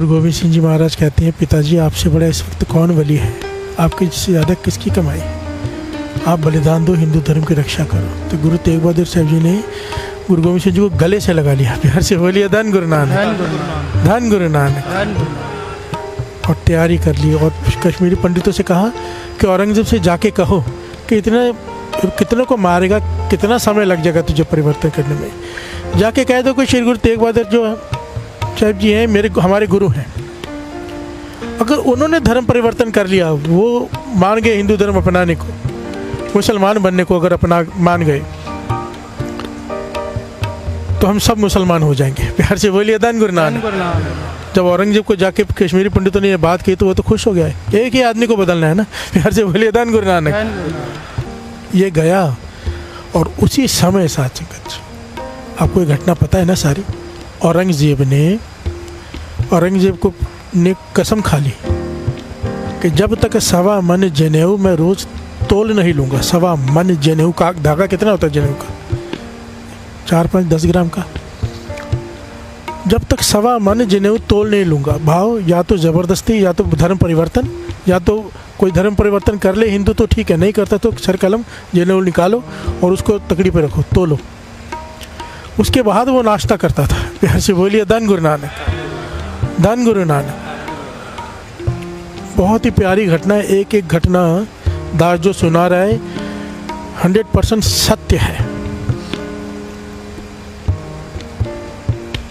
गुरु गोविंद सिंह जी महाराज कहते हैं, पिताजी आपसे बड़ा इस वक्त कौन वली है, आपकी से ज़्यादा किसकी कमाई है, आप बलिदान दो, हिंदू धर्म की रक्षा करो। तो गुरु तेग बहादुर साहब जी ने गुरु गोविंद सिंह जी को गले से लगा लिया, प्यार से बोलिए धन गुरु नानक, धन गुरु नानक। और तैयारी कर ली और कश्मीरी पंडितों से कहा कि औरंगजेब से जाके कहो कि कितने को मारेगा, कितना समय लग जाएगा तुझे परिवर्तन करने में। जाके कह दो कि श्री गुरु तेग बहादुर जो साहब जी हैं हमारे गुरु हैं, अगर उन्होंने धर्म परिवर्तन कर लिया, वो मान गए हिंदू धर्म अपनाने को, मुसलमान बनने को अगर मान गए, तो हम सब मुसलमान हो जाएंगे। प्यार से बोलिए धन गुरु नानक। जब औरंगजेब को जाके कश्मीरी पंडितों ने ये बात कही तो वो तो खुश हो गया है, एक ही आदमी को बदलना है ना, प्यार से बोलिए धन गुरु नानक। ये गया और उसी समय साथ संगत आपको ये घटना पता है ना सारी। औरंगजेब को ने कसम खा ली कि जब तक 1.25 मन जनेऊ मैं रोज तोल नहीं लूँगा। 1.25 मन जनेऊ का धागा कितना होता है जनेऊ का? 4-5-10 ग्राम का। जब तक 1.25 मन जनेऊ तोल नहीं लूँगा। भाव या तो ज़बरदस्ती, या तो धर्म परिवर्तन, या तो कोई धर्म परिवर्तन कर ले हिंदू तो ठीक है, नहीं करता तो सर कलम जनेऊ निकालो और उसको तकड़ी पे रखो, तोलो। उसके बाद वो नाश्ता करता था। प्यार से बोलिए धन गुरु नानक, धन गुरु नानक। बहुत ही प्यारी घटना है, एक एक घटना दास जो सुना रहा है 100% सत्य है।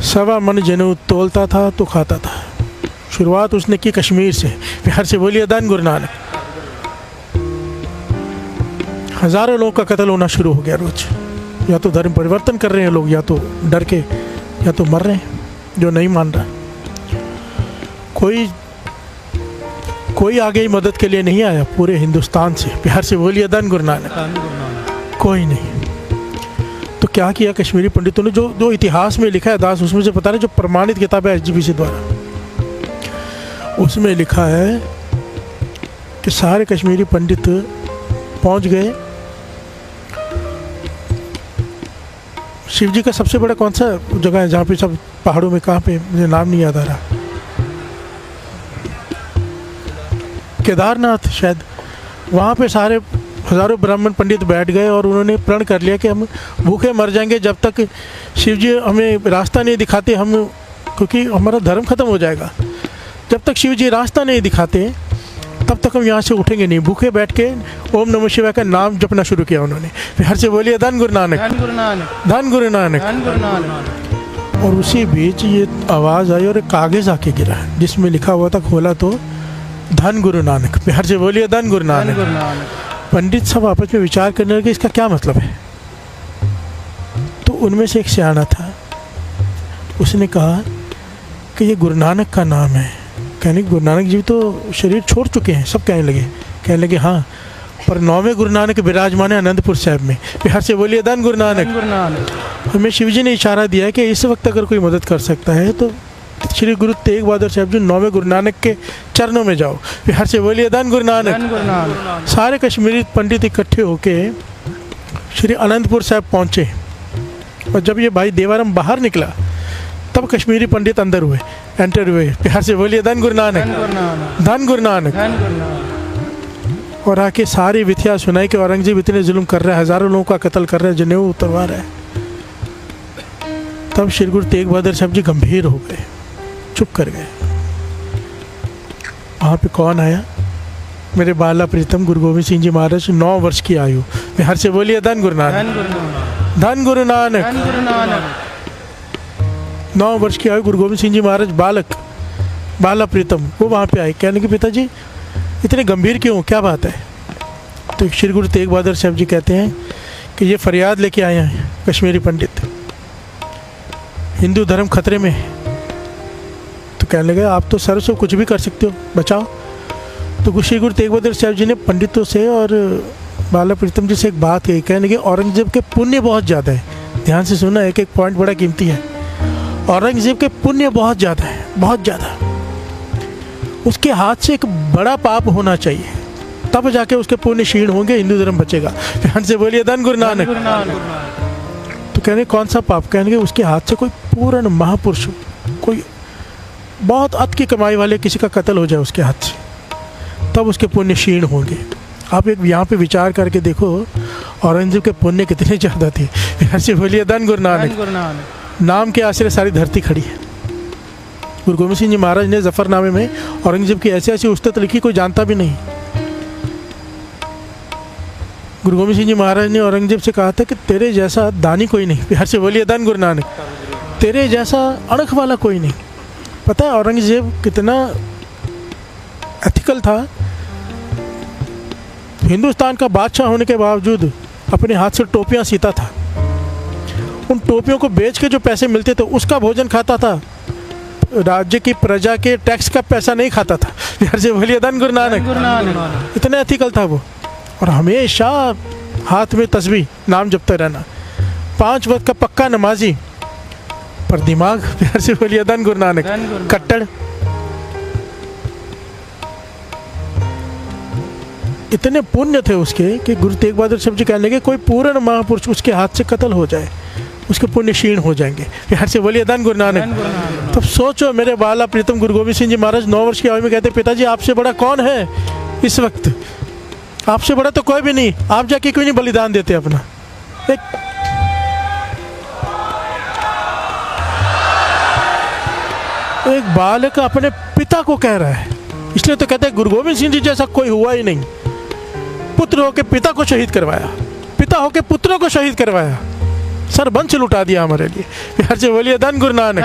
1.25 मन जनेऊ तोलता था तो खाता था। शुरुआत उसने की कश्मीर से। प्यार से बोलिए धन गुरु नानक। हजारों लोगों का कत्ल होना शुरू हो गया रोज। या तो धर्म परिवर्तन कर रहे हैं लोग, या तो डर के, या तो मर रहे हैं जो नहीं मान रहा। कोई आगे ही मदद के लिए नहीं आया पूरे हिंदुस्तान से। प्यार से बोलिए धन गुरु नानक। कोई नहीं। तो क्या किया कश्मीरी पंडितों ने, जो इतिहास में लिखा है दास, उसमें से पता नहीं, जो प्रमाणित किताब है SGPC द्वारा, उसमें लिखा है कि सारे कश्मीरी पंडित पहुंच गए। शिव जी का सबसे बड़ा कौन सा जगह है जहाँ पे सब पहाड़ों में, कहाँ पे मुझे नाम नहीं याद आ रहा, केदारनाथ शायद। वहाँ पे सारे हजारों ब्राह्मण पंडित बैठ गए और उन्होंने प्रण कर लिया कि हम भूखे मर जाएंगे जब तक शिव जी हमें रास्ता नहीं दिखाते, हम, क्योंकि हमारा धर्म खत्म हो जाएगा। जब तक शिव जी रास्ता नहीं दिखाते तब तक हम यहाँ से उठेंगे नहीं। भूखे बैठ के ओम नमः शिवाय का नाम जपना शुरू किया उन्होंने। प्यार से बोलिए धन गुरु नानक, धन गुरु नानक। और उसी बीच ये आवाज़ आई और एक कागज़ आके गिरा जिसमें लिखा हुआ था, खोला तो धन गुरु नानक। प्यार से बोलिए धन गुरु नानक। पंडित सब आपस में विचार करने लगे इसका क्या मतलब है। तो उनमें से एक सियाना था, उसने कहा कि ये गुरु नानक का नाम है। कहने गुरु नानक जी तो शरीर छोड़ चुके हैं। सब कहने लगे हाँ, पर 9वें गुरु नानक विराजमान है आनंदपुर साहिब में। प्यार से बोलिए धन गुरु नानक। हमें शिव जी ने इशारा दिया है कि इस वक्त अगर कोई मदद कर सकता है तो श्री गुरु तेग बहादुर साहब जी 9वें गुरु नानक के चरणों में जाओ। प्यार से बोलिए धन गुरु नानक। सारे कश्मीरी पंडित इकट्ठे होके श्री आनंदपुर साहब पहुँचे और जब ये भाई देवाराम बाहर निकला तब कश्मीरी पंडित अंदर हुए, एंटर हुए। प्यार से बोलिए धन गुरु नानक, धन गुरु नानक। और आके सारी विथिया सुनाई कि औरंगजेब इतने जुल्म कर रहा है, हजारों लोगों का कत्ल कर रहा है, जनेऊ उतरवा रहा है। तब श्री गुरु तेग बहादुर साहब जी गंभीर हो गए, चुप कर गए। वहाँ पे कौन आया? मेरे बाला प्रीतम गुरु गोविंद सिंह जी महाराज, 9 वर्ष की आयु। बिहार से बोलिए धन गुरु नानक, धन गुरु नानक। 9 वर्ष की आयु गुरु गोविंद सिंह जी महाराज, बाला प्रीतम, वो वहाँ पे आए। कहने के पिताजी इतने गंभीर क्यों, क्या बात है? तो श्री गुरु तेग बहादुर साहब जी कहते हैं कि ये फरियाद लेके आए हैं कश्मीरी पंडित, हिंदू धर्म खतरे में है। तो कहने लगे आप तो सर से कुछ भी कर सकते हो, बचाओ। तो श्री गुरु तेग बहादुर साहब जी ने पंडितों से और बाला प्रीतम जी से एक बात कही। कहने लगे औरंगजेब के पुण्य बहुत ज़्यादा है। ध्यान से सुनना, एक एक पॉइंट बड़ा कीमती है। औरंगजेब के पुण्य बहुत ज़्यादा है, बहुत ज़्यादा। उसके हाथ से एक बड़ा पाप होना चाहिए, तब जाके उसके पुण्य क्षीण होंगे, हिंदू धर्म बचेगा। ध्यान से बोलिए धन गुरु नानक। तो कहने कौन सा पाप? कहने उसके हाथ से कोई पूर्ण महापुरुष, कोई बहुत अत की कमाई वाले किसी का कत्ल हो जाए उसके हाथ से, तब उसके पुण्य क्षीण होंगे। आप एक यहाँ पे विचार करके देखो औरंगजेब के पुण्य कितने ज़्यादा थे। यहाँ से बोलिए धन गुरु नानक। नाम के आश्रय सारी धरती खड़ी है। गुरु गोविंद सिंह जी महाराज ने जफरनामे में औरंगजेब की ऐसी ऐसी उस्तत लिखी, कोई जानता भी नहीं। गुरु गोविंद सिंह जी महाराज ने औरंगजेब से कहा था कि तेरे जैसा दानी कोई नहीं। बिहार से बोलिए धन गुरु नानक। तेरे जैसा अणख वाला कोई नहीं। पता है औरंगजेब कितना एथिकल था। हिंदुस्तान का बादशाह होने के बावजूद अपने हाथ से टोपियां सीता था। उन टोपियों को बेच के जो पैसे मिलते थे उसका भोजन खाता था। राज्य की प्रजा के टैक्स का पैसा नहीं खाता था। बिहार से बोलिए धन गुरु नानक। इतना एथिकल था वो। और हमेशा हाथ में तस्बीह, नाम जपते रहना। 5 वक्त का पक्का नमाजी, पर दिमाग, प्यार से बोलिए धन गुरु नानक, कट्टर। इतने पुण्य थे उसके कि गुरु तेग बहादुर साहब जी कहने लगे कोई पूर्ण महापुरुष उसके हाथ से कत्ल हो जाए, उसके पुण्य क्षीण हो जाएंगे। प्यार से बोलिए धन गुरु नानक। तब सोचो मेरे बाला प्रीतम गुरु गोविंद सिंह जी महाराज 9 वर्ष की आयु में कहते, पिताजी आपसे बड़ा कौन है इस वक्त? आपसे बड़ा तो कोई भी नहीं, आप जाके क्यों नहीं बलिदान देते अपना? एक बालक अपने पिता को कह रहा है। इसलिए तो कहते हैं गुरु गोविंद सिंह जी जैसा कोई हुआ ही नहीं। पुत्र होके पिता को शहीद करवाया, पिता होके पुत्रों को शहीद करवाया, सरबंश लुटा दिया हमारे लिए। प्यार से बोलिए धन गुरु नानक।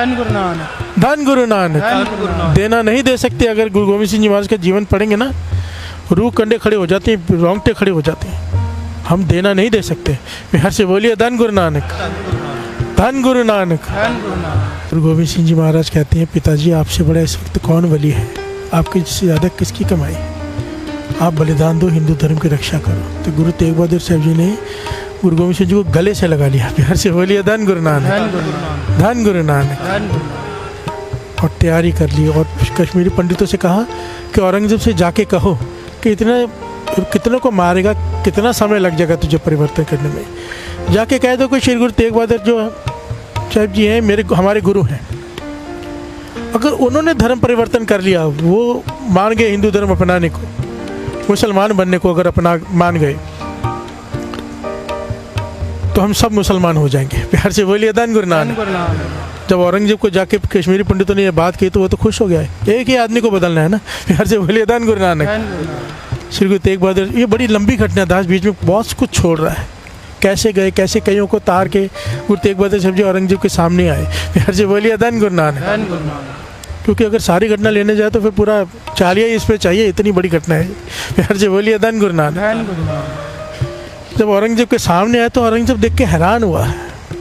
धन गुरु नानक। देना नहीं दे सकते। अगर गुरु गोविंद सिंह जी महाराज का जीवन पढ़ेंगे ना, रूह कंडे खड़े हो जाते हैं, रोंगटे खड़े हो जाते हैं। हम देना नहीं दे सकते। प्यार से बोलिए धन गुरु नानक। धन गुरु नानक। गुरु गोविंद सिंह जी महाराज कहते हैं, पिताजी आपसे बड़ा इस वक्त कौन वली है? आपकी से ज़्यादा किसकी कमाई? आप बलिदान दो, हिंदू धर्म की रक्षा करो। तो गुरु तेग बहादुर साहब जी ने गुरु गोविंद सिंह जी को गले से लगा लिया। प्यार से बोलिए धन गुरु नानक। धन गुरु नानक। और तैयारी कर ली और कश्मीरी पंडितों से कहा कि औरंगजेब से जाके कहो कि कितनों को मारेगा, कितना समय लग जाएगा तुझे परिवर्तन करने में। जाके कह दो कि श्री गुरु तेग बहादुर जो साहब जी हैं हमारे गुरु हैं। अगर उन्होंने धर्म परिवर्तन कर लिया, वो मान गए हिंदू धर्म अपनाने को, मुसलमान बनने को अगर अपना मान गए, तो हम सब मुसलमान हो जाएंगे। प्यार से बोलिए धन गुरु नानक। जब औरंगजेब को जाके कश्मीरी पंडितों ने ये बात कही तो वो तो खुश हो गया है। एक ही आदमी को बदलना है ना। प्यार से बोलिए धन गुरु नानक। श्री गुरु तेग बहादुर, ये बड़ी लंबी घटना दास बीच में बहुत कुछ छोड़ रहा है। कैसे गए, कैसे कईयों को तार के गुरु तेग बहादुर साहब जी औरंगजेब के सामने आए। प्यार से बोलिए धन गुरु नानक। क्योंकि अगर सारी घटना लेने जाए तो फिर पूरा चालिया इस पे चाहिए, इतनी बड़ी घटना है। प्यार से बोलिए धन गुरु नानक। जब औरंगजेब के सामने आए तो औरंगजेब देख के हैरान हुआ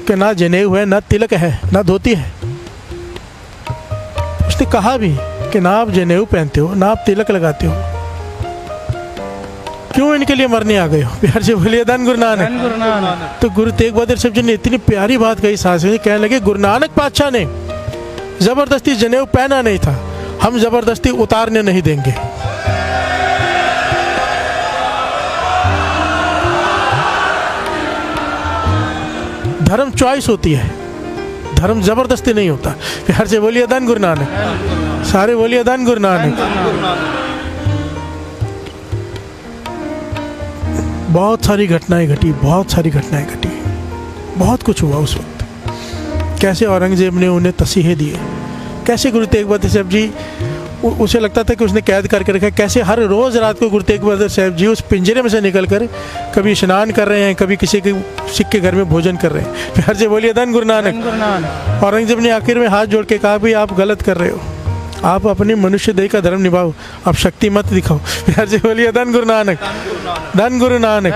कि ना जनेऊ है, ना तिलक है, ना धोती है। उसने कहा भी कि ना आप जनेऊ पहनते हो, ना आप तिलक लगाते हो, क्यों इनके लिए मरने आ गए हो? प्यार से बोलिए धन गुरु नानक। तो गुरु तेग बहादुर साहब जी ने इतनी प्यारी बात कही, सास में कहने लगे गुरु नानक पातशाह ने जबरदस्ती जनेऊ पहना नहीं था, हम जबरदस्ती उतारने नहीं देंगे। धर्म चॉइस होती है, धर्म जबरदस्ती नहीं होता। प्यार से बोलिए धन गुरु नानक। सारे बोलिए धन गुरु नानक। बहुत सारी घटनाएं घटी, बहुत सारी घटनाएं घटी, बहुत कुछ हुआ उस वक्त। कैसे औरंगजेब ने उन्हें तसीहे दिए, कैसे गुरु तेग बहादुर साहब जी, उसे लगता था कि उसने कैद करके रखा है। कैसे हर रोज़ रात को गुरु तेग बहादुर साहब जी उस पिंजरे में से निकलकर कभी स्नान कर रहे हैं, कभी किसी के सिख के घर में भोजन कर रहे हैं। प्यार से बोलिए धन गुरु नानक। औरंगजेब ने आखिर में हाथ जोड़ के कहा भाई आप गलत कर रहे हो, आप अपने मनुष्य देह का धर्म निभाओ, आप शक्ति मत दिखाओ। प्यार से बोलिए धन गुरु नानक। धन गुरु नानक।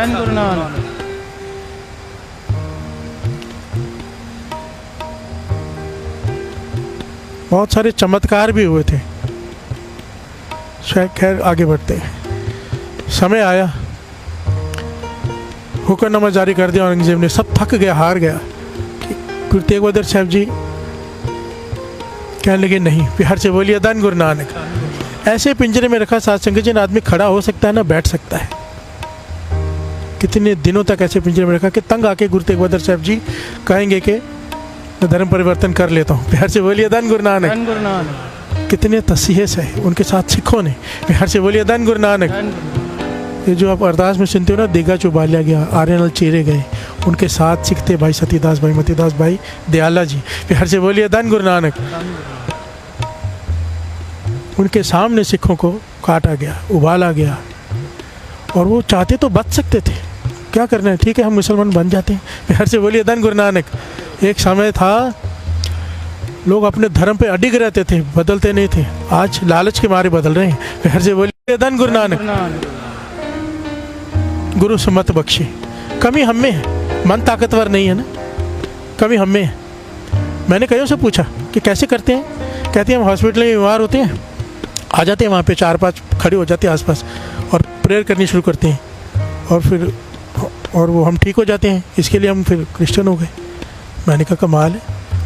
बहुत सारे चमत्कार भी हुए थे। खैर आगे बढ़ते हैं। समय आया, हुक्मनामा जारी कर दिया औरंगजेब ने। सब थक गया, हार गया। गुरु तेग बहादुर साहब जी कहने लगे नहीं। प्यार से बोलिए धन गुरु नानक। ऐसे पिंजरे में रखा साथ संगत जी, आदमी खड़ा हो सकता है ना बैठ सकता है। कितने दिनों तक ऐसे पिंजरे में रखा कि तंग आके गुरु तेग बहादुर साहब जी कहेंगे कि मैं धर्म परिवर्तन कर लेता हूँ। प्यार से बोलिए धन गुरु नानक। कितने तसीहे से उनके साथ सिखों ने, बिहार से बोलिए धन गुरु नानक। ये जो आप अरदास में सुनते हो ना, देगा चुबालिया गया, आर्यनल चीरे गए, उनके साथ सीखते भाई सतीदास भाई, मतीदास भाई, दयाला जी, बिहार से बोलिए धन गुरु नानक। उनके सामने सिखों को काटा गया, उबाला गया, और वो चाहते तो बच सकते थे, क्या करना है, ठीक है हम मुसलमान बन जाते हैं, बिहार से बोलिए धन गुरु नानक। एक समय था लोग अपने धर्म पे अडिग रहते थे, बदलते नहीं थे, आज लालच के मारे बदल रहे हैं, बिहार से बोलिए धन गुरु नानक। गुरु से मत बख्शे, कमी हम में है, मन ताकतवर नहीं है ना, कमी हम में है। मैंने कईयों से पूछा कि कैसे करते हैं, कहते हैं हम हॉस्पिटल में बीमार होते हैं, आ जाते हैं वहाँ पे 4-5 खड़े हो जाते हैं आसपास और प्रेयर करनी शुरू करते हैं, और वो हम ठीक हो जाते हैं, इसके लिए हम फिर क्रिश्चियन हो गए। मैंने कहा कमाल है,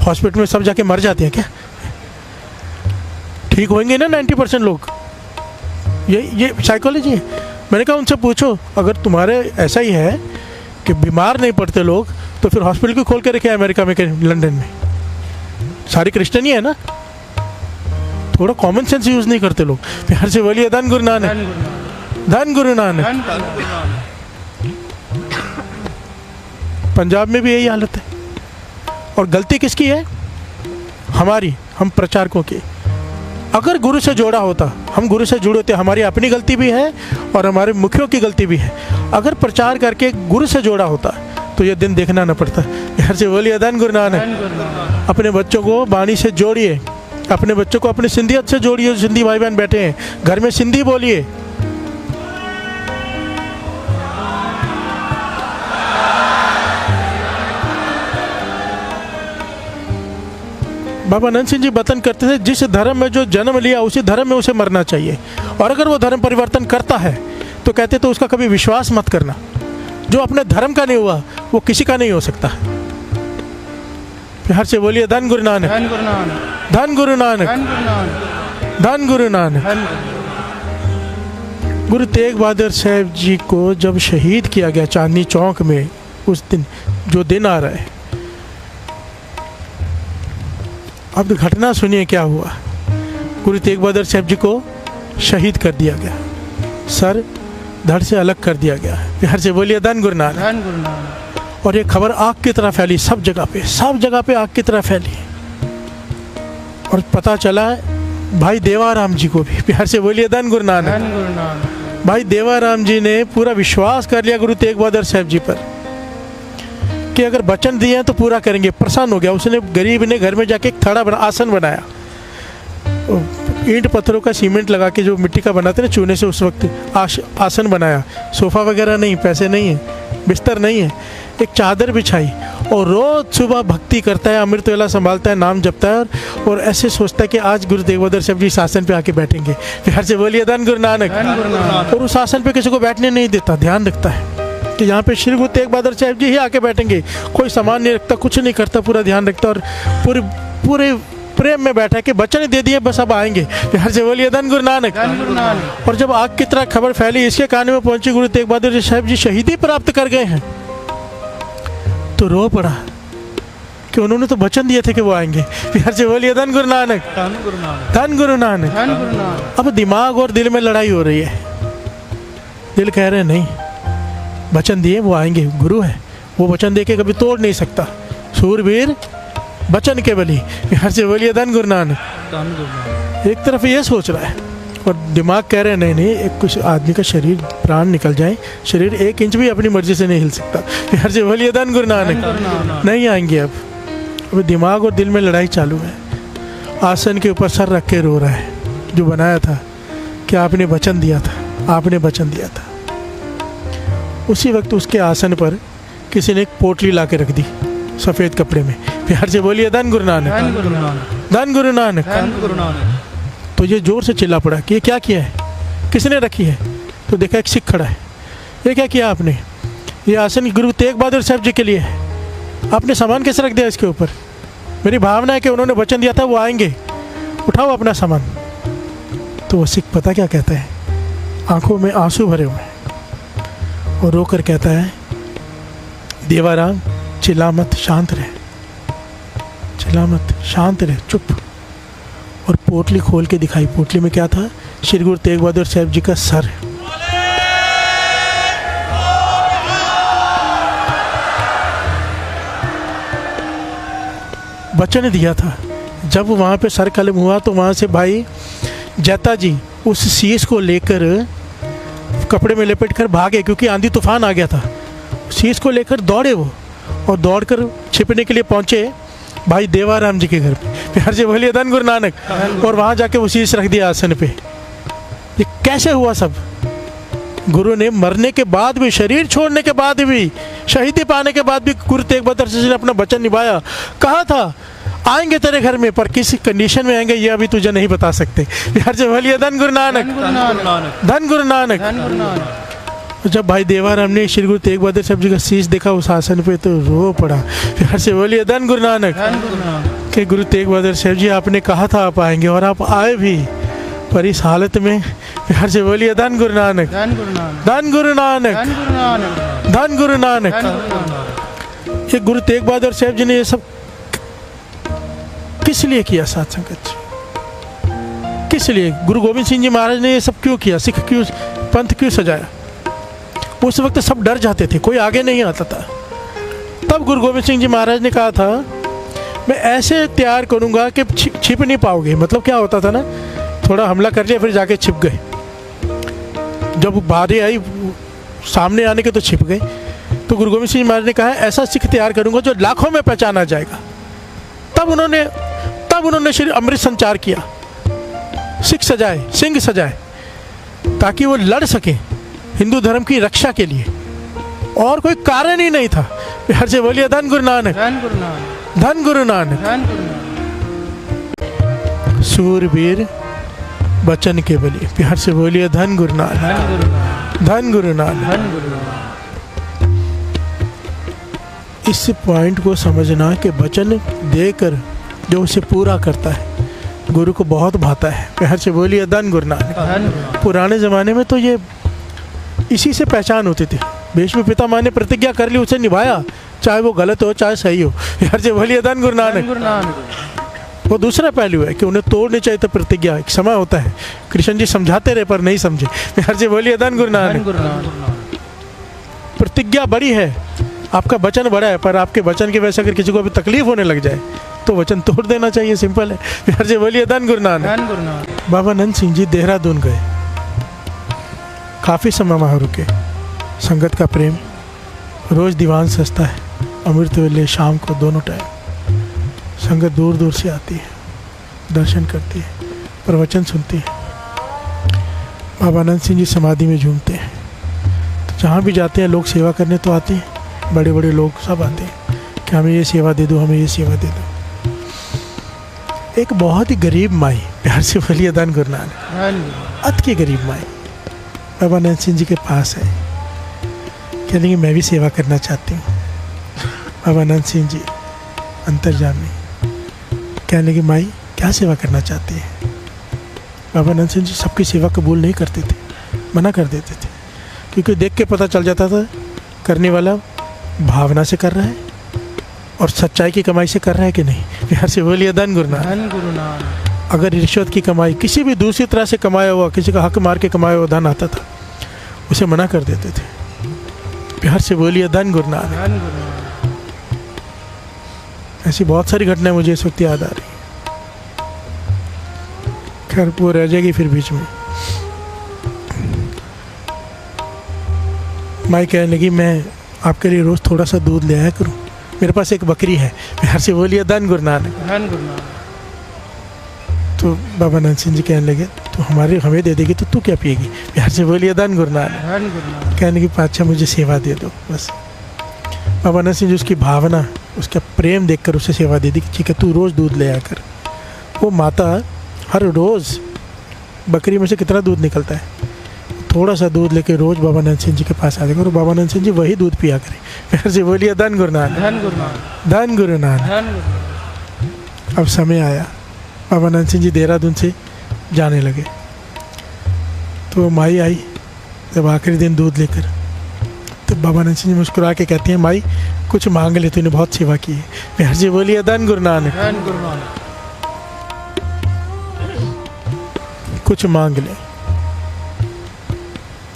हॉस्पिटल में सब जाके मर जाते हैं क्या, ठीक होंगे ना 90% लोग, ये साइकोलॉजी है। मैंने कहा उनसे पूछो, अगर तुम्हारे ऐसा ही है कि बीमार नहीं पड़ते लोग, तो फिर हॉस्पिटल क्यों खोल के रखे लंदन में, सारे क्रिश्चियन ही है ना, थोड़ा कॉमन सेंस यूज़ नहीं करते लोग। बिहार से बोलिए धन गुरु नानक, धन गुरु नानक। पंजाब में भी यही हालत है, और गलती किसकी है, हमारी, हम प्रचारकों की। अगर गुरु से जोड़ा होता, हम गुरु से जुड़े होते, हमारी अपनी गलती भी है और हमारे मुखियों की गलती भी है। अगर प्रचार करके गुरु से जोड़ा होता तो ये दिन देखना न पड़ता। घर से बोलिए धन गुरु नानक। अपने बच्चों को वाणी से जोड़िए, अपने बच्चों को अपनी सिंधियत से जोड़िए। सिंधी भाई बहन बैठे हैं, घर में सिंधी बोलिए। बाबा नंद सिंह जी वतन करते थे, जिस धर्म में जो जन्म लिया उसी धर्म में उसे मरना चाहिए, और अगर वो धर्म परिवर्तन करता है तो कहते तो उसका कभी विश्वास मत करना। जो अपने धर्म का नहीं हुआ वो किसी का नहीं हो सकता। हर से बोलिए धन गुरु नानक, धन गुरु नानक, धन गुरु नानक, धन गुरु नानक। गुरु तेग बहादुर साहब जी को जब शहीद किया गया चांदनी चौक में, उस दिन जो दिन आ रहा है, अब घटना सुनिए क्या हुआ। गुरु तेग बहादुर साहब जी को शहीद कर दिया गया, सर धड़ से अलग कर दिया गया। बिहार से बोलिए धन गुरु नानक, धन गुरु नानक। और ये खबर आग की तरह फैली, सब जगह पे आग की तरह फैली। और पता चला भाई देवाराम जी को भी। बिहार से बोलिए धन गुरु नानक, धन गुरु नानक। भाई देवाराम जी ने पूरा विश्वास कर लिया गुरु तेग बहादुर साहब जी पर कि अगर वचन दिए हैं तो पूरा करेंगे। प्रसन्न हो गया। उसने गरीब ने घर में जाके एक थड़ा आसन बनाया, ईंट पत्थरों का सीमेंट लगा के, जो मिट्टी का बनाते ना चूने से, उस वक्त आसन बनाया। सोफ़ा वगैरह नहीं, पैसे नहीं है, बिस्तर नहीं है, एक चादर बिछाई और रोज़ सुबह भक्ति करता है, अमृत वेला संभालता है, नाम जपता है, और ऐसे सोचता है कि आज गुरु तेग बहादुर साहब जी इस आसन पे आके बैठेंगे। बिहार से बोलिए धन गुरु नानक। और उस आसन पे किसी को बैठने नहीं देता, ध्यान रखता है कि यहाँ पे श्री गुरु तेग बहादुर साहब जी ही आके बैठेंगे। कोई सामान नहीं रखता, कुछ नहीं करता, पूरा ध्यान रखता, और पूरे प्रेम में बैठा कि बच्चन दे दिए, बस अब आएंगे। बिहार से बोलिए धन गुरु नानक। और जब आग की तरह खबर फैली, इसके कान में पहुंची गुरु तेग बहादुर साहब जी शहीदी प्राप्त कर गए हैं, तो रो पड़ा कि उन्होंने तो वचन दिए थे कि वो आएंगे। बिहार से बोलिए धन गुरु नानक, धन गुरु नानक। अब दिमाग और दिल में लड़ाई हो रही है। दिल कह रहे नहीं, वचन दिए वो आएंगे, गुरु है, वो वचन दे के कभी तोड़ नहीं सकता। सूरवीर वचन के बली। बिहार से बोलिए धन गुरु नानक। एक तरफ ये सोच रहा है और दिमाग कह रहे नहीं, एक कुछ आदमी का शरीर प्राण निकल जाए, शरीर 1 इंच भी अपनी मर्जी से नहीं हिल सकता। बिहार से बोलिए धन गुरु नानक। नहीं आएंगे। अब दिमाग और दिल में लड़ाई चालू है। आसन के ऊपर सर रख के रो रहा है, जो बनाया था कि आपने वचन दिया था, आपने वचन दिया था। उसी वक्त उसके आसन पर किसी ने एक पोटली ला के रख दी सफ़ेद कपड़े में। बिहार से बोलिए धन गुरु नानक, धन गुरु नानक, धन गुरु नानक, धन गुरु नानक। तो ये जोर से चिल्ला पड़ा कि ये क्या किया है, किसने रखी है? तो देखा एक सिख खड़ा है। ये क्या किया आपने? ये आसन गुरु तेग बहादुर साहब जी के लिए है, आपने सामान कैसे रख दिया इसके ऊपर? मेरी भावना है कि उन्होंने वचन दिया था वो आएंगे, उठाओ अपना सामान। तो वो सिख पता क्या कहता है, आंखों में आंसू भरे हुए और रोकर कहता है, देवाराम चिल्ला मत, शांत रहे, चिल्ला मत, शांत रहे, चुप। और पोटली खोल के दिखाई। पोटली में क्या था? श्री गुरु तेग बहादुर साहब जी का सर। बच्चों ने दिया था। जब वहाँ पे सर कलम हुआ तो वहाँ से भाई जैता जी उस शीश को लेकर कपड़े में लपेट कर भागे, क्योंकि आंधी तूफान आ गया था। शीश को लेकर दौड़े वो, और दौड़कर छिपने के लिए पहुँचे भाई देवाराम जी के घर पे। प्यार से बोलिए धन गुरु नानक। और वहाँ जाके वो शीश रख दिया आसन पे। ये कैसे हुआ सब? गुरु ने मरने के बाद भी, शरीर छोड़ने के बाद भी, शहीदी पाने के बाद भी गुरु तेग बहादुर जी ने अपना वचन निभाया। कहा था आएंगे तेरे घर में, पर किस कंडीशन में आएंगे ये अभी तुझे नहीं बता सकते। प्यार से बोलिए धन गुरु नानक, धन गुरु नानक। जब भाई देवाराम ने श्री गुरु तेग बहादुर साहब जी का शीश देखा उस आसन पे तो रो पड़ा। प्यार से बोलिए धन गुरु नानक। कि गुरु तेग बहादुर साहब जी आपने कहा था आप आएंगे, और आप आए भी, पर इस हालत में। प्यार से बोलिए धन गुरु नानक, धन गुरु नानक, धन गुरु नानक। ये गुरु तेग बहादुर साहब जी ने ये सब किस लिए किया? साथ संगत जी, किस लिए? गुरु गोविंद सिंह जी महाराज ने ये सब क्यों किया? सिख क्यों, पंथ क्यों सजाया? उस वक्त सब डर जाते थे, कोई आगे नहीं आता था। तब गुरु गोविंद सिंह जी महाराज ने कहा था मैं ऐसे तैयार करूंगा कि छिप नहीं पाओगे। मतलब क्या होता था ना, थोड़ा हमला कर लिया फिर जाके छिप गए। जब बारी आई सामने आने के तो छिप गए। तो गुरु गोविंद सिंह महाराज ने कहा ऐसा सिख तैयार करूंगा जो लाखों में पहचाना जाएगा। तब उन्होंने श्री अमृत संचार किया, सिख सजाए, सिंह सजाए, ताकि वो लड़ सके हिंदू धर्म की रक्षा के लिए। और कोई कारण ही नहीं था। प्यार से बोलिए धन गुरु नानक, धन गुरु नानक। सूरवीर बचन के बली। प्यार से बोलिए धन गुरु नानक, धन गुरु नानक। इस पॉइंट को समझना कि वचन देकर जो उसे पूरा करता है गुरु को बहुत भाता है। प्यार से बोलिए धन गुरु नानक। पुराने ज़माने में तो ये इसी से पहचान होती थी। भीष्म पितामह ने प्रतिज्ञा कर ली, उसे निभाया, चाहे वो गलत हो चाहे सही हो। प्यार से बोलिए धन गुरु नानक। वो दूसरा पहलू है कि उन्हें तोड़नी चाहिए तो प्रतिज्ञा, एक समय होता है। कृष्ण जी समझाते रहे पर नहीं समझे। प्यार से बोलिए धन गुरु नानक। प्रतिज्ञा बड़ी है, आपका वचन बड़ा है, पर आपके वचन की वजह से अगर किसी को भी तकलीफ होने लग जाए तो वचन तोड़ देना चाहिए, सिंपल है। प्यार से बोलिए धन गुरु नानक। बाबा नंद सिंह जी देहरादून गए, काफ़ी समय वहाँ रुके। संगत का प्रेम, रोज़ दीवान सस्ता है, अमृत वेले शाम को दोनों टाइम संगत दूर दूर से आती है, दर्शन करती है, प्रवचन सुनती है। बाबा नंद सिंह जी समाधि में झूमते हैं। तो जहाँ भी जाते हैं लोग सेवा करने तो आते हैं, बड़े बड़े लोग सब आते हैं कि हमें ये सेवा दे दो, हमें ये सेवा दे दो। एक बहुत ही गरीब माई, प्यार से बोलिए धन गुरु नानक, अत की गरीब माई बाबा नंद सिंह जी के पास है। कह लेंगे मैं भी सेवा करना चाहती हूँ। बाबा नंद सिंह जी अंतर्जामी कह लेंगे माई क्या सेवा करना चाहती है? बाबा नंद सिंह जी सबकी सेवा कबूल नहीं करते थे, मना कर देते थे, क्योंकि देख के पता चल जाता था करने वाला भावना से कर रहा है और सच्चाई की कमाई से कर रहा है कि नहीं। प्यार से बोलिए धन गुरु नानक। अगर रिश्वत की कमाई, किसी भी दूसरी तरह से कमाया हुआ, किसी का हक मार के कमाया हुआ धन आता था, उसे मना कर देते थे। प्यार से बोलिए धन गुरु नानक। ऐसी बहुत सारी घटनाएं मुझे इस वक्त याद आ रही। खैर वो रह जाएगी फिर बीच में। माई कहने लगी मैं आपके लिए रोज़ थोड़ा सा दूध ले आया करूँ, मेरे पास एक बकरी है। प्यार से बोलिए धन गुरु नानक। तो बाबा नंद सिंह जी कहने लगे तो हमें दे देगी तो तू क्या पिएगी? प्यार से बोलिए धन गुरु नानक। कहने की अच्छा मुझे सेवा दे दो बस। बाबा नंद सिंह जी उसकी भावना, उसका प्रेम देखकर उसे सेवा दे दी कि ठीक है तू रोज़ दूध ले आकर। वो माता हर रोज़ बकरी में से कितना दूध निकलता है, थोड़ा सा दूध लेके रोज़ बाबा नंद सिंह जी के पास आ जाएगा और बाबा नंद सिंह जी वही दूध पिया करें। प्यार से बोलिए धन गुरु नानक, धन गुरु नानक। अब समय आया, बाबा नंद सिंह जी देहरादून से जाने लगे। तो माई आई जब आखिरी दिन दूध लेकर, तो बाबा नंद सिंह जी मुस्कुरा के कहती हैं माई कुछ मांग ले, तूने बहुत सेवा की है। प्यार से बोलिए धन गुरु नानक। कुछ मांग ले।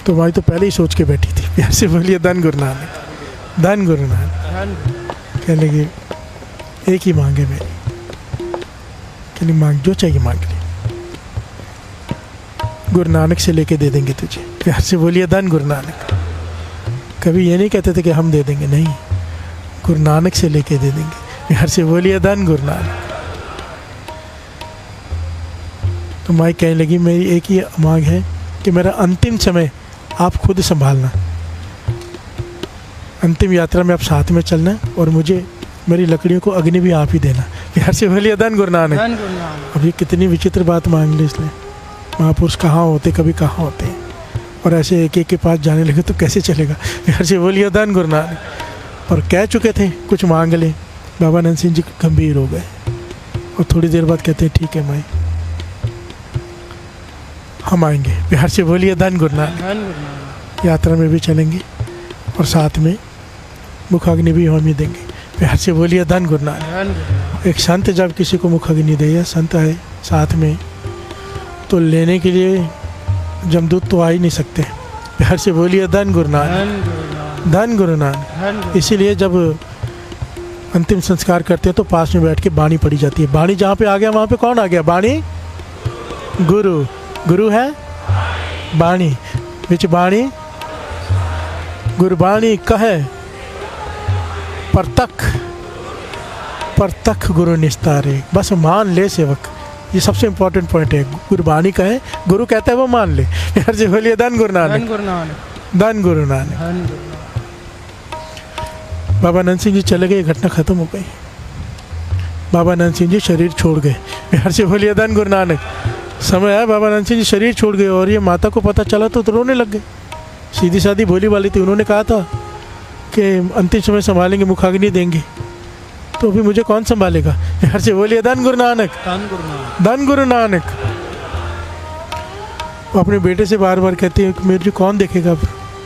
तो माई तो पहले ही सोच के बैठी थी, प्यार से बोलिए धन गुरु नानक, धन गुरु नानक। कहने लगी एक ही मांग है मेरी, कहने मांग जो चाहिए मांग ले, गुरु नानक से लेके दे देंगे तुझे। प्यार से बोलिए धन गुरु नानक। कभी ये नहीं कहते थे कि हम दे देंगे, नहीं, गुरु नानक से लेके दे देंगे। प्यार से बोलिए धन गुरु नानक। तो माई कहने लगी मेरी एक ही मांग है कि मेरा अंतिम समय आप खुद संभालना, अंतिम यात्रा में आप साथ में चलना और मुझे मेरी लकड़ियों को अग्नि भी आप ही देना। प्यार से बोलिए धन गुरु नानक। अब ये कितनी विचित्र बात मांग ली इसने। महापुरुष कहाँ होते, कभी कहाँ होते हैं, और ऐसे एक एक के पास जाने लगे तो कैसे चलेगा। प्यार से बोलिए धन गुरु नानक। और कह चुके थे कुछ मांग ले, बाबा नंद सिंह जी गंभीर हो गए और थोड़ी देर बाद कहते हैं ठीक है माई हम आएंगे। प्यार से बोलिए धन गुरु नानक। यात्रा में भी चलेंगे और साथ में मुखाग्नि भी हम ही देंगे। प्यार से बोलिए धन गुरु नानक। एक संत जब किसी को मुखाग्नि दे या संत है साथ में तो लेने के लिए जमदूत तो आ ही नहीं सकते। प्यार से बोलिए धन गुरु नानक, धन गुरु नानक। इसीलिए जब अंतिम संस्कार करते हैं तो पास में बैठ के बाणी पढ़ी जाती है। बाणी जहाँ पे आ गया वहाँ पे कौन आ गया? बाणी गुरु, गुरु है बाणी, विच बाणी गुरबाणी कहे परतख, परतख गुरु निस्तारे। बस मान ले सेवक, ये सबसे इम्पोर्टेंट पॉइंट है। गुरबाणी कहे, गुरु कहता है वो मान ले। यार जी बोलिए धन गुरु नानक, धन गुरु नानक। बाबा नंद सिंह जी चले गए, घटना खत्म हो गई। बाबा नंद सिंह जी शरीर छोड़ गए। यार से बोलिए धन गुरु नानक। समय आया बाबा नंद सिंह जी शरीर छोड़ गए और ये माता को पता चला तो रोने लग गए। सीधी सादी भोली वाली थी, उन्होंने कहा था कि अंतिम समय संभालेंगे, मुखाग्नि देंगे, तो अभी मुझे कौन संभालेगा। यार से बोलिए धन गुरु नानक, धन गुरु नानक। वो अपने बेटे से बार बार कहती है कि मेरे कौन देखेगा,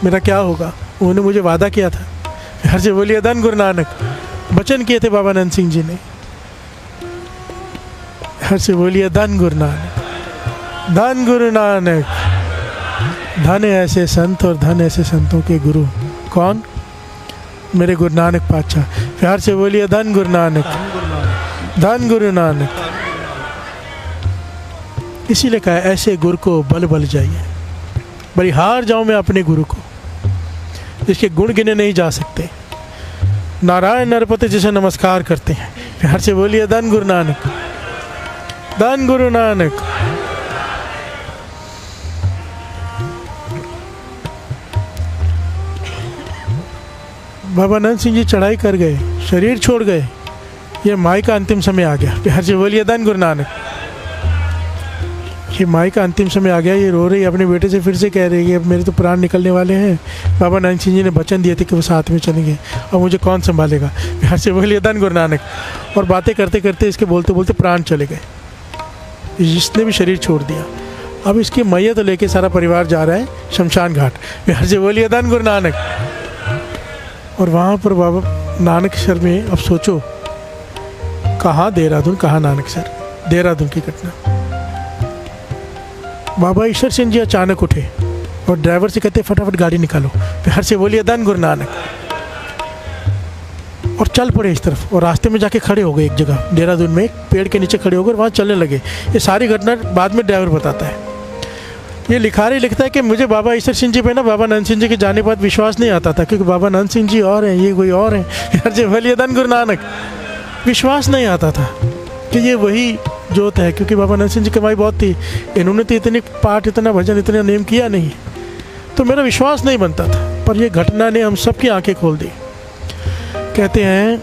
मेरा क्या होगा। उन्होंने मुझे वादा किया था। यार से बोलिए धन गुरु नानक। वचन किए थे बाबा नंद सिंह जी ने। यार से बोलिए धन गुरु नानक, धन गुरु नानक। धन ऐसे संत और धन ऐसे संतों के गुरु। कौन? मेरे गुरु नानक पातशाह। प्यार से बोलिए धन गुरु नानक, धन गुरु नानक। इसीलिए कहा ऐसे गुरु को बल बल जाइए, बलिहार जाऊं मैं अपने गुरु को, जिसके गुण गिने नहीं जा सकते। नारायण नरपति जिसे नमस्कार करते हैं। प्यार से बोलिए धन गुरु नानक, धन गुरु नानक। बाबा नंद सिंह जी चढ़ाई कर गए, शरीर छोड़ गए। ये माई का अंतिम समय आ गया। प्यार से बोलिए धन गुरु नानक। ये माई का अंतिम समय आ गया। ये रो रही, अपने बेटे से फिर से कह रही है अब मेरे तो प्राण निकलने वाले हैं। बाबा नंद सिंह जी ने वचन दिए थे कि वो साथ में चलेंगे, अब मुझे कौन संभालेगा। प्यार से बोलिए धन गुरु नानक। और बातें करते करते इसके बोलते बोलते प्राण चले गए, इसने भी शरीर छोड़ दिया। अब इसकी मैयत लेके सारा परिवार जा रहा है शमशान घाट। प्यार से बोलिए धन गुरु नानक। और वहाँ पर बाबा नानक सर में, अब सोचो कहाँ देहरादून, कहाँ नानक सर। देहरादून की घटना। बाबा ईश्वर सिंह जी अचानक उठे और ड्राइवर से कहते फटाफट गाड़ी निकालो। प्यार से बोलिए धन गुरु नानक। और चल पड़े इस तरफ, और रास्ते में जाके खड़े हो गए एक जगह देहरादून में, एक पेड़ के नीचे खड़े होकर वहाँ चलने लगे। ये सारी घटना बाद में ड्राइवर बताता है। ये लिखारी लिखता है कि मुझे बाबा ईश्वर सिंह जी पे ना बाबा नंद सिंह जी के जाने के बाद विश्वास नहीं आता था, क्योंकि बाबा नंद सिंह जी और हैं, ये कोई और हैं। यार जी बोलिए धन गुरु नानक। विश्वास नहीं आता था कि ये वही जोत है, क्योंकि बाबा नंद सिंह जी की कमाई बहुत थी, इन्होंने तो इतनी पाठ, इतना भजन, इतना नेम किया नहीं, तो मेरा विश्वास नहीं बनता था। पर ये घटना ने हम सबकी आंखें खोल दी। कहते हैं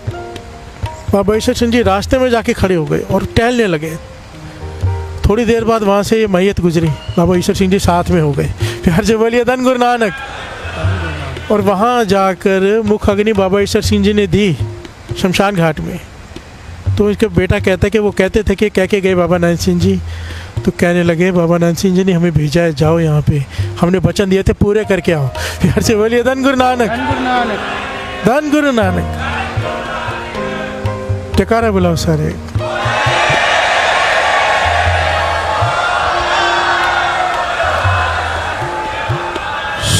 बाबा ईश्वर सिंह जी रास्ते में जाके खड़े हो गए और टहलने लगे। थोड़ी देर बाद वहाँ से ये मैयत गुजरी, बाबा ईश्वर सिंह जी साथ में हो गए। प्यार से बोलिए धन गुरु नानक। और वहाँ जाकर मुख अग्नि बाबा ईश्वर सिंह जी ने दी शमशान घाट में। तो इसका बेटा कहता है कि वो कहते थे कि कह के गए बाबा नंद सिंह जी, तो कहने लगे बाबा नंद सिंह जी ने हमें भेजा है, जाओ यहाँ पे, हमने वचन दिए थे पूरे करके आओ। प्यार से बोलिए धन गुरु नानक, धन गुरु नानक। टकारा बुलाओ सारे।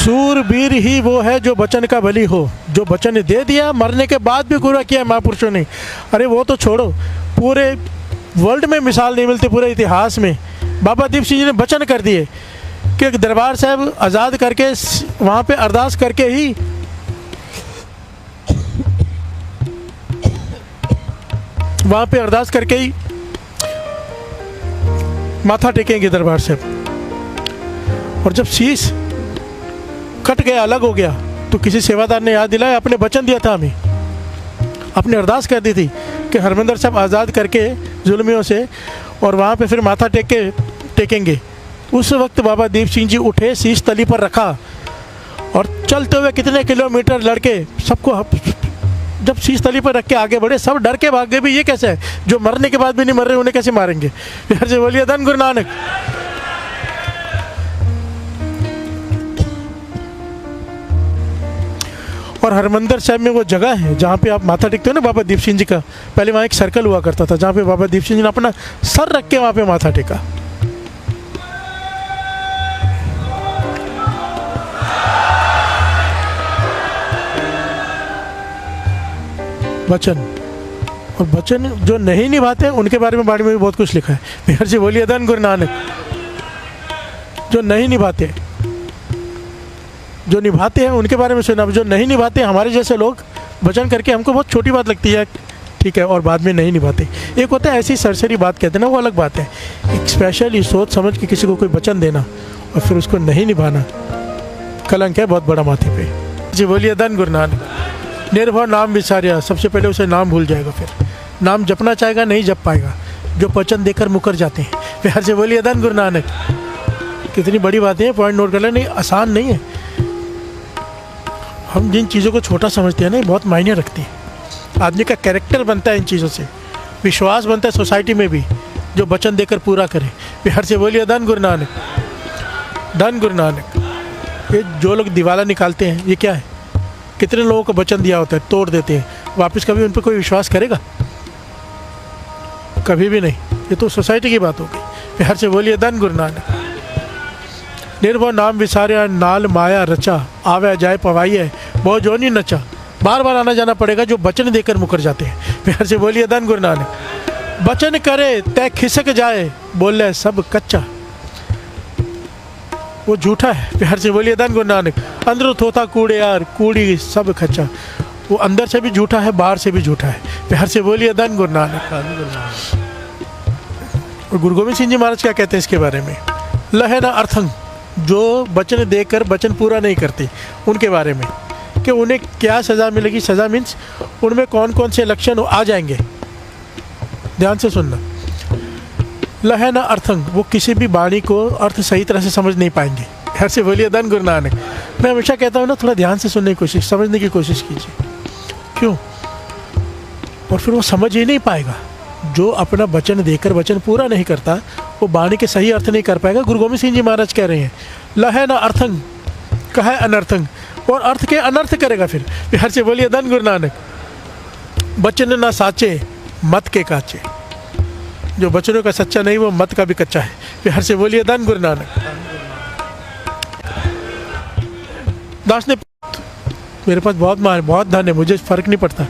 सूरवीर ही वो है जो वचन का बली हो, जो वचन दे दिया मरने के बाद भी पूरा किया महापुरुषों ने। अरे वो तो छोड़ो, पूरे वर्ल्ड में मिसाल नहीं मिलती, पूरे इतिहास में। बाबा दीप सिंह जी ने वचन कर दिए कि दरबार साहब आज़ाद करके वहाँ पे अरदास करके ही वहाँ पे अरदास करके ही माथा टेकेंगे दरबार साहब। और जब शीश कट गया, अलग हो गया, तो किसी सेवादार ने याद दिलाया, अपने वचन दिया था हमें, अपनी अरदास कर दी थी कि हरमंदिर साहब आज़ाद करके जुल्मियों से और वहाँ पे फिर माथा टेकेंगे। उस वक्त बाबा दीप सिंह जी उठे, शीश तली पर रखा और चलते हुए कितने किलोमीटर लड़के सबको जब शीश तली पर रख के आगे बढ़े, सब डर के भाग गए। भी ये कैसे है, जो मरने के बाद भी नहीं मर रहे, उन्हें कैसे मारेंगे। फिर से बोलिए धन गुरु नानक। और हरमंदिर साहब में वो जगह है जहाँ पे आप माथा टेकते हो ना बाबा दीप सिंह जी का, पहले वहाँ एक सर्कल हुआ करता था जहाँ पे बाबा दीप सिंह जी ने अपना सर रख के वहाँ पे माथा टेका। वचन, और वचन जो नहीं निभाते उनके बारे में बाड़ी में भी बहुत कुछ लिखा है। मेहर जी बोलिए धन गुरु नानक। जो नहीं निभाते, जो निभाते हैं उनके बारे में सुना, जो नहीं निभाते हमारे जैसे लोग वचन करके हमको बहुत छोटी बात लगती है, ठीक है, और बाद में नहीं निभाते। एक होता है ऐसी सरसरी बात कहते हैं ना, वो अलग बात है। एक स्पेशली सोच समझ के किसी को कोई वचन देना और फिर उसको नहीं निभाना, कलंक है बहुत बड़ा माथे पे। जी बोलिए धन गुरु नानक। निर्भय नाम विचारिया, सबसे पहले उसे नाम भूल जाएगा, फिर नाम जपना चाहेगा नहीं जप पाएगा, जो वचन देकर मुकर जाते हैं। प्यार से बोलिए धन गुरु नानक। कितनी बड़ी बातें हैं, पॉइंट नोट कर लें, नहीं आसान नहीं है। हम जिन चीज़ों को छोटा समझते हैं ना, बहुत मायने रखती है। आदमी का कैरेक्टर बनता है इन चीज़ों से, विश्वास बनता है सोसाइटी में भी, जो वचन देकर पूरा करे। प्यार से बोलिए धन गुरु नानक। धन गुरु नानक। ये जो लोग दिवाला निकालते हैं, ये क्या है? कितने लोगों को वचन दिया होता है, तोड़ देते हैं, वापस कभी उन पर कोई विश्वास करेगा? कभी भी नहीं। ये तो सोसाइटी की बात हो गई। प्यार से बोलिए धन गुरु नानक। निर्भय नाम विसारिया, नाल माया रचा, आवे जाए पवाइए बहुत जोनी नचा। बार बार आना जाना पड़ेगा जो वचन देकर मुकर जाते हैं। प्यार से बोलिए धन गुरु नानक। वचन करे तय खिसक जाए, बोले सब कच्चा, वो झूठा है। प्यार से बोलिए धन गुरु नानक। अंदर थोथा कूड़े यार, कूड़ी सब खच्चा, वो अंदर से भी झूठा है, बाहर से भी झूठा है। प्यार से बोलिए धन गुरु नानक। और गुरु गोविंद सिंह जी महाराज क्या कहते हैं इसके बारे में? लहे ना अर्थंग, जो वचन देकर वचन पूरा नहीं करते, उनके बारे में कि उन्हें क्या सज़ा मिलेगी। सज़ा मीन्स उनमें कौन कौन से लक्षण आ जाएंगे। ध्यान से सुनना। लहे ना अर्थंग, वो किसी भी वाणी को अर्थ सही तरह से समझ नहीं पाएंगे। घर से बोलिए धन गुरु नानक। मैं हमेशा कहता हूँ ना, थोड़ा ध्यान से सुनने की कोशिश, समझने की कोशिश कीजिए। क्यों? और फिर वो समझ ही नहीं पाएगा। जो अपना वचन देकर वचन पूरा नहीं करता, वो वाणी के सही अर्थ नहीं कर पाएगा। गुरु गोविंद सिंह जी महाराज कह रहे हैं, लहे ना अर्थंग कहे अनर्थंग, और अर्थ के अनर्थ करेगा। फिर प्यार से बोलिए धन गुरु नानक। वचन ना साचे मत के काचे, जो वचनों का सच्चा नहीं वो मत का भी कच्चा है। प्यार से बोलिए धन गुरु नानक। दास ने, मेरे पास बहुत धन है, मुझे फर्क नहीं पड़ता,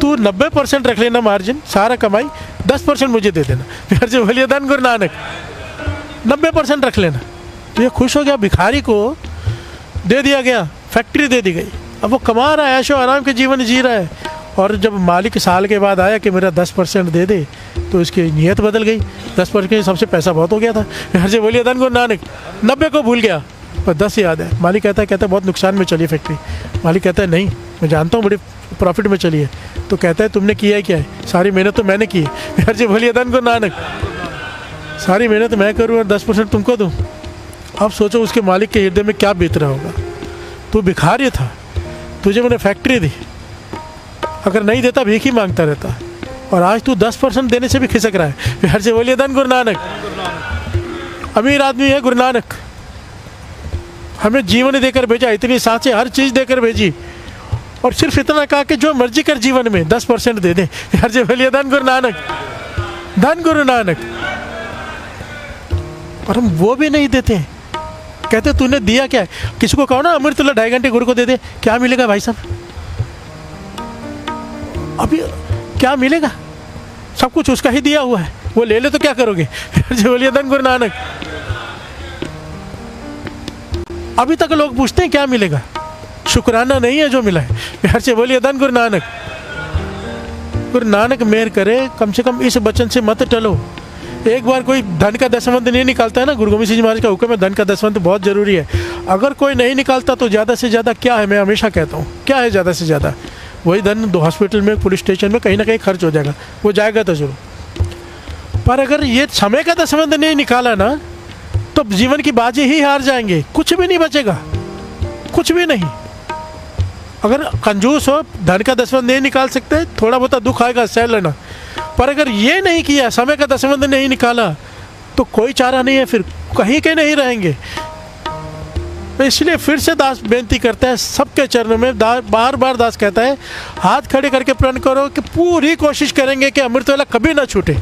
तू 90% रख लेना मार्जिन, सारा कमाई 10% मुझे दे देना। प्यार से बोलिए धन गुरु नानक। 90% रख लेना। तो ये खुश हो गया, भिखारी को दे दिया गया, फैक्ट्री दे दी गई, अब वो कमा रहा है, ऐशो आराम के जीवन जी रहा है। और जब मालिक साल के बाद आया कि मेरा 10% दे दे, तो इसकी नीयत बदल गई। 10% के हिसाब से पैसा बहुत हो गया था। घर से बोलिए धन गुरु नानक। 90 को भूल गया, पर 10 याद है। मालिक कहता है बहुत नुकसान में चली फैक्ट्री। मालिक कहता है नहीं, मैं जानता हूँ बड़ी प्रॉफिट में चली है। तो कहता है तुमने किया है क्या है? सारी मेहनत तो मैंने की है। घर से बोलिए धन गुरु नानक। सारी मेहनत मैं करूँ और 10% तुमको दूँ। अब सोचो उसके मालिक के हृदय में क्या बीत रहा होगा। तू भिखारी था, तुझे मैंने फैक्ट्री दी, अगर नहीं देता भीख ही मांगता रहता, और आज तू 10% देने से भी खिसक रहा है। प्यार से बोलिए धन गुरु नानक। अमीर आदमी है गुरु नानक, हमें जीवन देकर भेजा, इतनी सांसें हर चीज़ देकर भेजी, और सिर्फ इतना कहा कि जो मर्जी कर जीवन में 10% दे दे। प्यार से बोलिए धन गुरु नानक। धन गुरु नानक। और हम वो भी नहीं देते, कहते तूने दिया क्या है? किसी को कहो ना अमृत तुल्य 2.5 घंटे गुरु को दे दे, क्या मिलेगा भाई साहब? अभी क्या मिलेगा? सब कुछ उसका ही दिया हुआ है, वो ले ले तो क्या करोगे? जो बोलिए धन गुरु नानक। अभी तक लोग पूछते हैं क्या मिलेगा, शुक्राना नहीं है जो मिला है। प्यार से बोलिए धन गुरु नानक। गुरु नानक मेहर करे, कम से कम इस वचन से मत टलो। एक बार कोई धन का दशमंत नहीं निकालता है ना, गुरु गोविंद सिंह जी महाराज का हुक्म है धन का दशमंत बहुत जरूरी है। अगर कोई नहीं निकालता तो ज़्यादा से ज़्यादा क्या है, मैं हमेशा कहता हूँ क्या है ज़्यादा से ज़्यादा, वही धन 2 हॉस्पिटल में, पुलिस स्टेशन में कहीं ना कहीं खर्च हो जाएगा, वो जाएगा तो जरूर। पर अगर ये समय का दशमंत नहीं निकाला ना तो जीवन की बाजी ही हार जाएंगे, कुछ भी नहीं बचेगा, कुछ भी नहीं। अगर कंजूस हो, धन का दशमंत नहीं निकाल सकते, थोड़ा बहुत दुख आएगा, सह लेना। पर अगर ये नहीं किया, समय का दशमंत नहीं निकाला, तो कोई चारा नहीं है, फिर कहीं के नहीं रहेंगे। तो इसलिए फिर से दास बेनती करता है सबके चरणों में, बार बार दास कहता है हाथ खड़े करके प्रण करो कि पूरी कोशिश करेंगे कि अमृत वेला कभी ना छूटे।